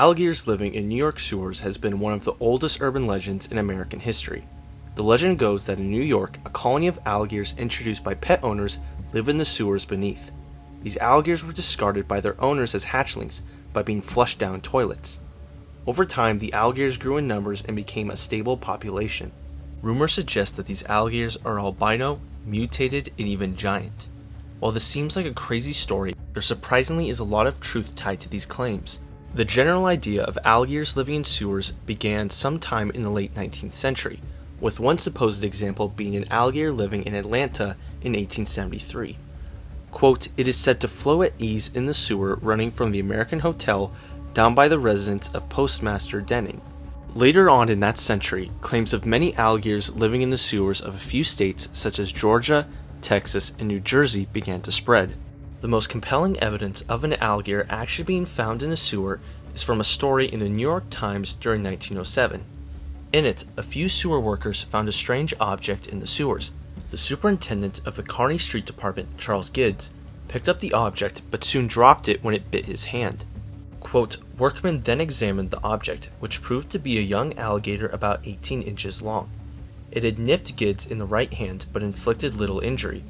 Alligators living in New York sewers has been one of the oldest urban legends in American history. The legend goes that in New York, a colony of alligators introduced by pet owners live in the sewers beneath. These alligators were discarded by their owners as hatchlings by being flushed down toilets. Over time, the alligators grew in numbers and became a stable population. Rumors suggest that these alligators are albino, mutated, and even giant. While this seems like a crazy story, there surprisingly is a lot of truth tied to these claims. The general idea of alligators living in sewers began sometime in the late 19th century, with one supposed example being an alligator living in Atlanta in 1873. Quote, "It is said to flow at ease in the sewer running from the American Hotel down by the residence of Postmaster Denning." Later on in that century, claims of many alligators living in the sewers of a few states such as Georgia, Texas, and New Jersey began to spread. The most compelling evidence of an alligator actually being found in a sewer is from a story in the New York Times during 1907. In it, a few sewer workers found a strange object in the sewers. The superintendent of the Kearny Street Department, Charles Gids, picked up the object but soon dropped it when it bit his hand. Quote, "Workmen then examined the object, which proved to be a young alligator about 18 inches long. It had nipped Gids in the right hand but inflicted little injury.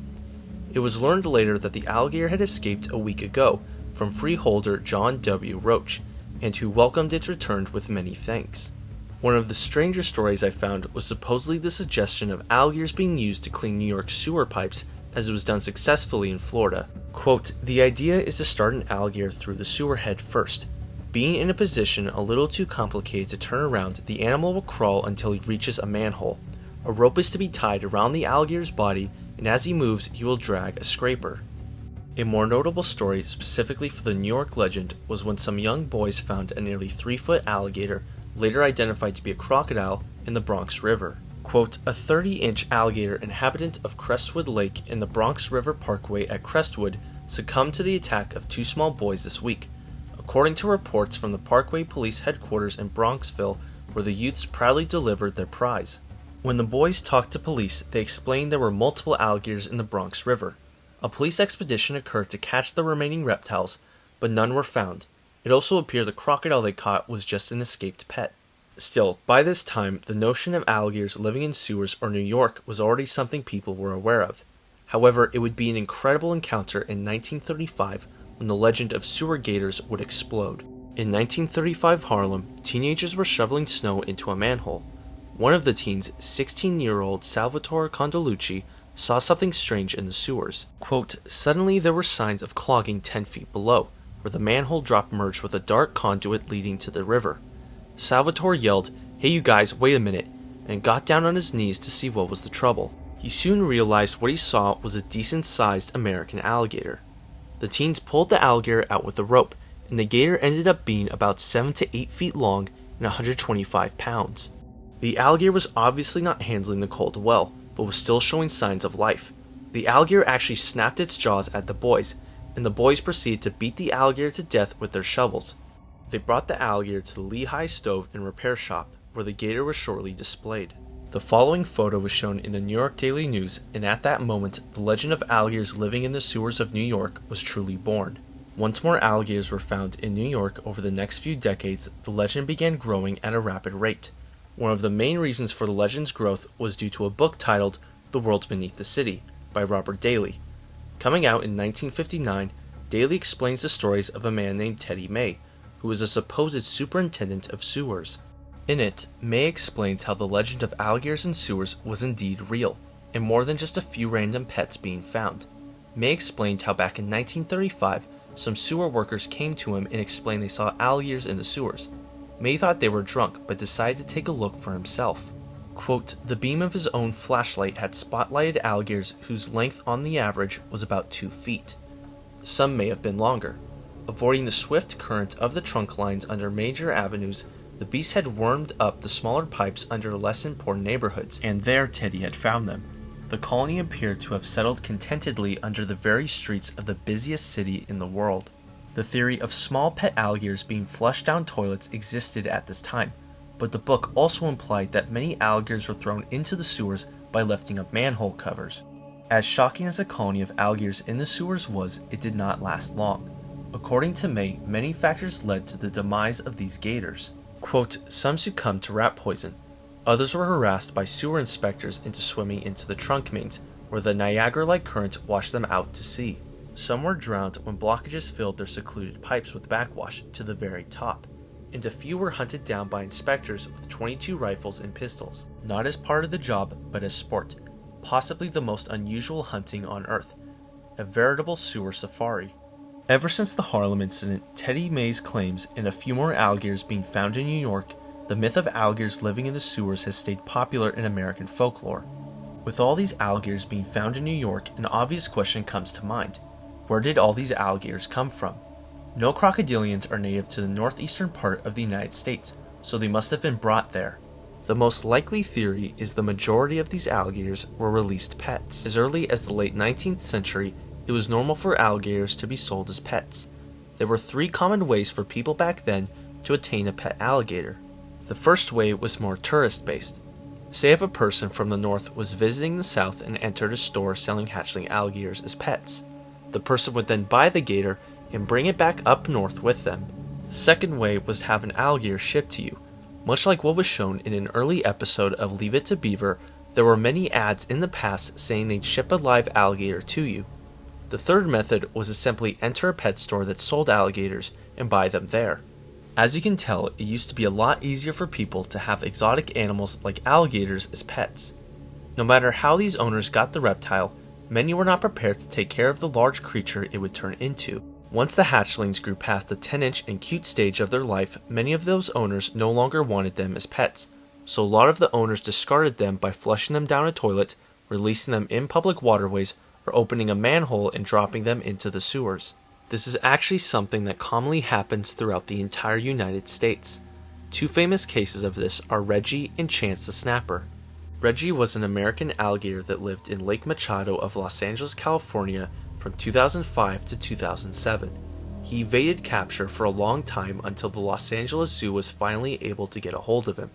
It was learned later that the alligator had escaped a week ago from freeholder John W. Roach, and who welcomed its return with many thanks." One of the stranger stories I found was supposedly the suggestion of alligators being used to clean New York sewer pipes, as it was done successfully in Florida. Quote, "The idea is to start an alligator through the sewer head first. Being in a position a little too complicated to turn around, the animal will crawl until he reaches a manhole. A rope is to be tied around the alligator's body, and as he moves, he will drag a scraper." A more notable story, specifically for the New York legend, was when some young boys found a nearly 3-foot alligator, later identified to be a crocodile, in the Bronx River. Quote, "A 30-inch alligator inhabitant of Crestwood Lake in the Bronx River Parkway at Crestwood succumbed to the attack of 2 small boys this week, according to reports from the Parkway Police Headquarters in Bronxville, where the youths proudly delivered their prize. When the boys talked to police, they explained there were multiple alligators in the Bronx River. A police expedition occurred to catch the remaining reptiles, but none were found. It also appeared the crocodile they caught was just an escaped pet." Still, by this time, the notion of alligators living in sewers or New York was already something people were aware of. However, it would be an incredible encounter in 1935 when the legend of sewer gators would explode. In 1935 Harlem, teenagers were shoveling snow into a manhole. One of the teens, 16-year-old Salvatore Condalucci, saw something strange in the sewers. Quote, "Suddenly there were signs of clogging 10 feet below, where the manhole drop merged with a dark conduit leading to the river. Salvatore yelled, 'Hey you guys, wait a minute,' and got down on his knees to see what was the trouble. He soon realized what he saw was a decent-sized American alligator. The teens pulled the alligator out with a rope, and the gator ended up being about 7 to 8 feet long and 125 pounds. The alligator was obviously not handling the cold well, but was still showing signs of life. The alligator actually snapped its jaws at the boys, and the boys proceeded to beat the alligator to death with their shovels. They brought the alligator to the Lehigh Stove and Repair Shop, where the gator was shortly displayed. The following photo was shown in the New York Daily News, and at that moment, the legend of alligators living in the sewers of New York was truly born. Once more alligators were found in New York over the next few decades, the legend began growing at a rapid rate. One of the main reasons for the legend's growth was due to a book titled The World Beneath the City by Robert Daly. Coming out in 1959, Daly explains the stories of a man named Teddy May, who was a supposed superintendent of sewers. In it, May explains how the legend of alligators in sewers was indeed real, and more than just a few random pets being found. May explained how back in 1935, some sewer workers came to him and explained they saw alligators in the sewers. May thought they were drunk, but decided to take a look for himself. Quote, "The beam of his own flashlight had spotlighted alligators whose length on the average was about 2 feet. Some may have been longer. Avoiding the swift current of the trunk lines under major avenues, the beasts had wormed up the smaller pipes under less important neighborhoods, and there Teddy had found them. The colony appeared to have settled contentedly under the very streets of the busiest city in the world." The theory of small pet alligators being flushed down toilets existed at this time, but the book also implied that many alligators were thrown into the sewers by lifting up manhole covers. As shocking as a colony of alligators in the sewers was, it did not last long. According to May, many factors led to the demise of these gators. Quote, some succumbed to rat poison. Others were harassed by sewer inspectors into swimming into the trunk mains, where the Niagara-like current washed them out to sea. Some were drowned when blockages filled their secluded pipes with backwash to the very top. And a few were hunted down by inspectors with 22 rifles and pistols, not as part of the job, but as sport, possibly the most unusual hunting on Earth, a veritable sewer safari. Ever since the Harlem incident, Teddy May's claims and a few more alligators being found in New York, the myth of alligators living in the sewers has stayed popular in American folklore. With all these alligators being found in New York, an obvious question comes to mind. Where did all these alligators come from? No crocodilians are native to the northeastern part of the United States, so they must have been brought there. The most likely theory is the majority of these alligators were released pets. As early as the late 19th century, it was normal for alligators to be sold as pets. There were 3 common ways for people back then to attain a pet alligator. The first way was more tourist-based. Say if a person from the north was visiting the south and entered a store selling hatchling alligators as pets. The person would then buy the gator and bring it back up north with them. The second way was to have an alligator shipped to you. Much like what was shown in an early episode of Leave It to Beaver, there were many ads in the past saying they'd ship a live alligator to you. The third method was to simply enter a pet store that sold alligators and buy them there. As you can tell, it used to be a lot easier for people to have exotic animals like alligators as pets. No matter how these owners got the reptile, many were not prepared to take care of the large creature it would turn into. Once the hatchlings grew past the 10-inch and cute stage of their life, many of those owners no longer wanted them as pets, so a lot of the owners discarded them by flushing them down a toilet, releasing them in public waterways, or opening a manhole and dropping them into the sewers. This is actually something that commonly happens throughout the entire United States. 2 famous cases of this are Reggie and Chance the Snapper. Reggie was an American alligator that lived in Lake Machado of Los Angeles, California from 2005 to 2007. He evaded capture for a long time until the Los Angeles Zoo was finally able to get a hold of him.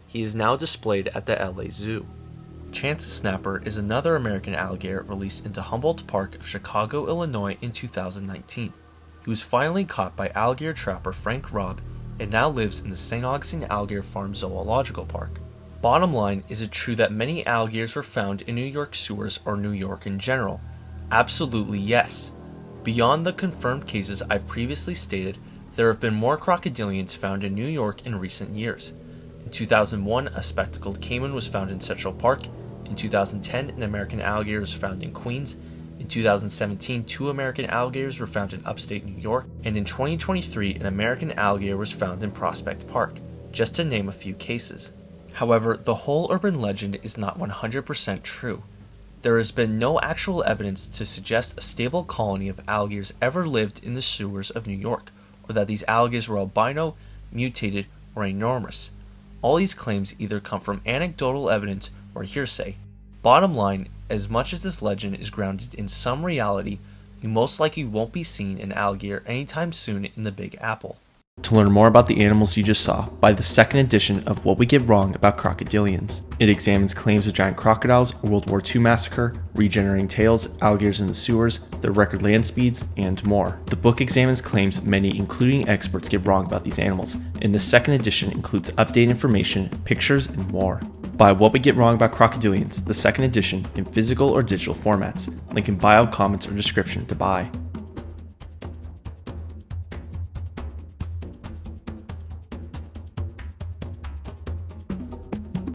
He is now displayed at the LA Zoo. Chance the Snapper is another American alligator released into Humboldt Park of Chicago, Illinois in 2019. He was finally caught by alligator trapper Frank Robb and now lives in the St. Augustine Alligator Farm Zoological Park. Bottom line, is it true that many alligators were found in New York sewers or New York in general? Absolutely yes. Beyond the confirmed cases I've previously stated, there have been more crocodilians found in New York in recent years. In 2001, a spectacled caiman was found in Central Park. In 2010, an American alligator was found in Queens. In 2017, 2 American alligators were found in upstate New York. And in 2023, an American alligator was found in Prospect Park, just to name a few cases. However, the whole urban legend is not 100% true. There has been no actual evidence to suggest a stable colony of alligators ever lived in the sewers of New York, or that these alligators were albino, mutated, or enormous. All these claims either come from anecdotal evidence or hearsay. Bottom line, as much as this legend is grounded in some reality, you most likely won't be seeing an alligator anytime soon in the Big Apple. To learn more about the animals you just saw, buy the second edition of What We Get Wrong About Crocodilians. It examines claims of giant crocodiles, a World War II massacre, regenerating tails, alligators in the sewers, their record land speeds, and more. The book examines claims many, including experts, get wrong about these animals, and the second edition includes updated information, pictures, and more. Buy What We Get Wrong About Crocodilians, the second edition, in physical or digital formats. Link in bio, comments, or description to buy.